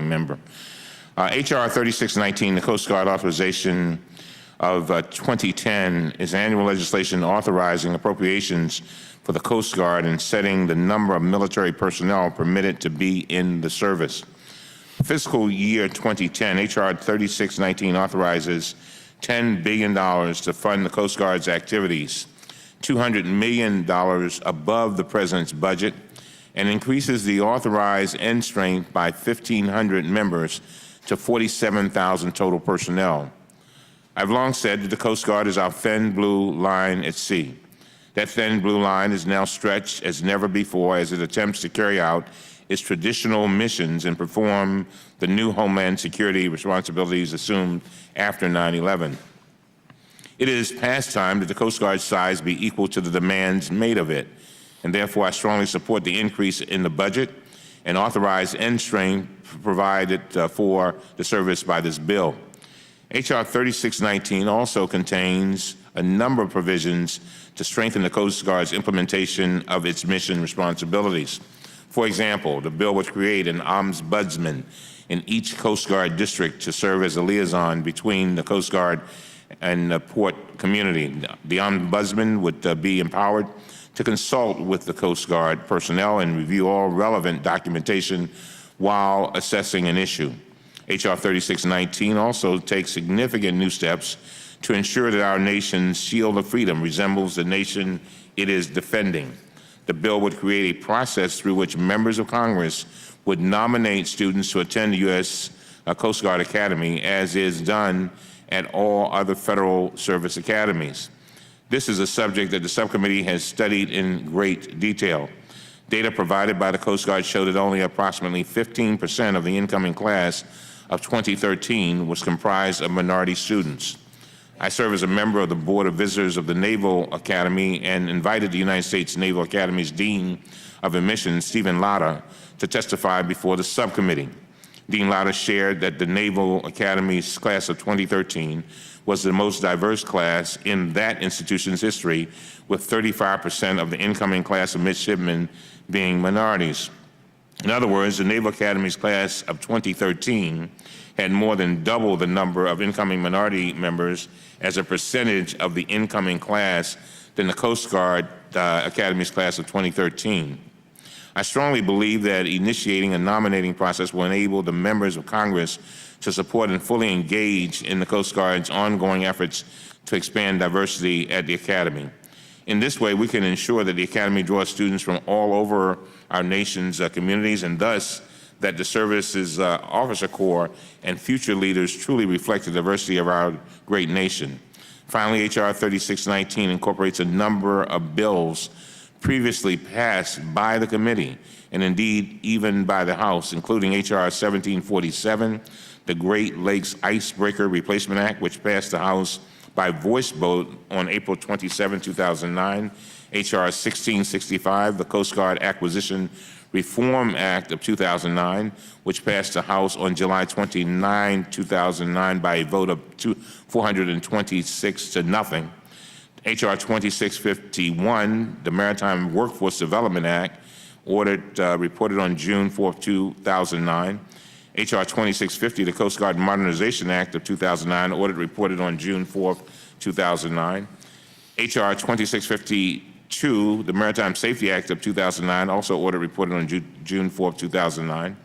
member. H.R. 3619, the Coast Guard Authorization of 2010, is annual legislation authorizing appropriations for the Coast Guard and setting the number of military personnel permitted to be in the service. Fiscal year 2010, H.R. 3619 authorizes $10 billion to fund the Coast Guard's activities, $200 million above the President's budget, and increases the authorized end strength by 1,500 members to 47,000 total personnel. I've long said that the Coast Guard is our thin blue line at sea. That thin blue line is now stretched as never before as it attempts to carry out its traditional missions and perform the new Homeland Security responsibilities assumed after 9/11. It is past time that the Coast Guard's size be equal to the demands made of it, and therefore I strongly support the increase in the budget and authorize end strength provided for the service by this bill. H.R. 3619 also contains a number of provisions to strengthen the Coast Guard's implementation of its mission responsibilities. For example, the bill would create an ombudsman in each Coast Guard district to serve as a liaison between the Coast Guard and the port community. The ombudsman would be empowered to consult with the Coast Guard personnel and review all relevant documentation while assessing an issue. H.R. 3619 also takes significant new steps to ensure that our nation's shield of freedom resembles the nation it is defending. The bill would create a process through which members of Congress would nominate students to attend the U.S. Coast Guard Academy, as is done at all other federal service academies. This is a subject that the subcommittee has studied in great detail. Data provided by the Coast Guard showed that only approximately 15% of the incoming class of 2013 was comprised of minority students. I serve as a member of the Board of Visitors of the Naval Academy and invited the United States Naval Academy's Dean of Admissions, Stephen Latta, to testify before the subcommittee. Dean Latta shared that the Naval Academy's class of 2013 was the most diverse class in that institution's history, with 35% of the incoming class of midshipmen being minorities. In other words, the Naval Academy's class of 2013 had more than double the number of incoming minority members as a percentage of the incoming class than the Coast Guard Academy's class of 2013. I strongly believe that initiating a nominating process will enable the members of Congress to support and fully engage in the Coast Guard's ongoing efforts to expand diversity at the Academy. In this way, we can ensure that the Academy draws students from all over our nation's communities, and thus that the service's officer corps and future leaders truly reflect the diversity of our great nation. Finally, H.R. 3619 incorporates a number of bills previously passed by the committee, and indeed even by the House, including H.R. 1747, the Great Lakes Icebreaker Replacement Act, which passed the House by voice vote on April 27, 2009, H.R. 1665, the Coast Guard Acquisition Reform Act of 2009, which passed the House on July 29, 2009 by a vote of 426 to nothing, H.R. 2651, the Maritime Workforce Development Act, reported on June 4, 2009, H.R. 2650, the Coast Guard Modernization Act of 2009, reported on June 4, 2009, H.R. 2652, the Maritime Safety Act of 2009, also reported on June 4, 2009,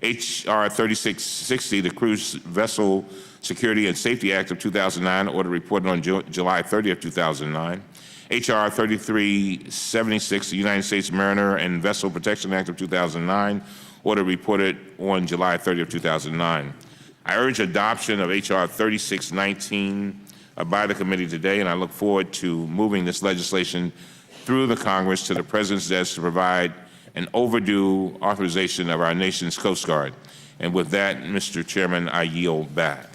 H.R. 3660, the Cruise Vessel Security and Safety Act of 2009, reported on July 30, 2009, H.R. 3376, the United States Mariner and Vessel Protection Act of 2009, reported on July 30, 2009. I urge adoption of H.R. 3619 by the committee today, and I look forward to moving this legislation through the Congress to the President's desk to provide an overdue authorization of our nation's Coast Guard. And with that, Mr. Chairman, I yield back.